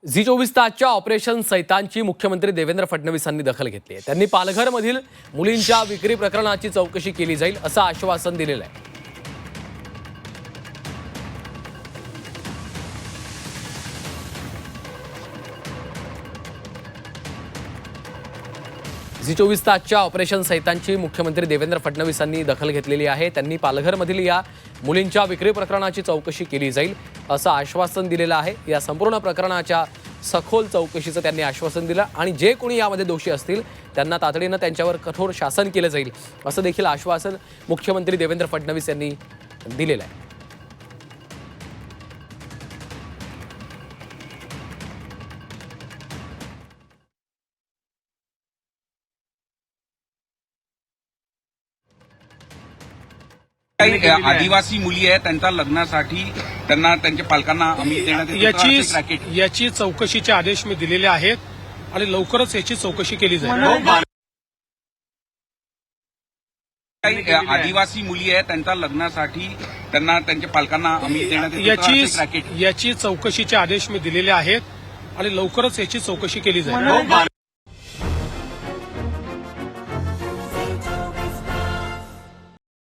Zee 24 तासच्या operation सैतानची मुख्यमंत्री देवेंद्र फडणवीसांनी दखल घेतली आहे। त्यांनी पालघरमधील मुलींच्या विक्री प्रकरणाची चौकशी केली जाईल असं आश्वासन दिलेलं आहे। झी 24 तासच्या ऑपरेशन सैतानची मुख्यमंत्री देवेंद्र फडणवीसांनी दखल घेतलेली आहे। त्यांनी पालघरमधील या मुलींच्या विक्री प्रकरणाची चौकशी केली जाईल असं आश्वासन दिलेलं आहे। या संपूर्ण प्रकरणाच्या सखोल चौकशीचं त्यांनी आश्वासन दिलं आणि जे कोणी यामध्ये दोषी असतील त्यांना तातडीनं त्यांच्यावर कठोर शासन केलं जाईल असं देखील आश्वासन मुख्यमंत्री देवेंद्र फडणवीस यांनी दिलेलं आहे। काही आदिवासी मुली आहेत त्यांच्या लग्नासाठी त्यांना त्यांच्या पालकांना आम्ही देण्यात येतो याची चौकशीचे आदेश मी दिलेले आहेत आणि लवकरच याची चौकशी केली जाईल। काही आदिवासी मुली आहेत त्यांच्या लग्नासाठी त्यांना त्यांच्या पालकांना आम्ही देण्यात येतो याची चौकशीचे आदेश मी दिलेले आहेत आणि लवकरच याची चौकशी केली जाईल।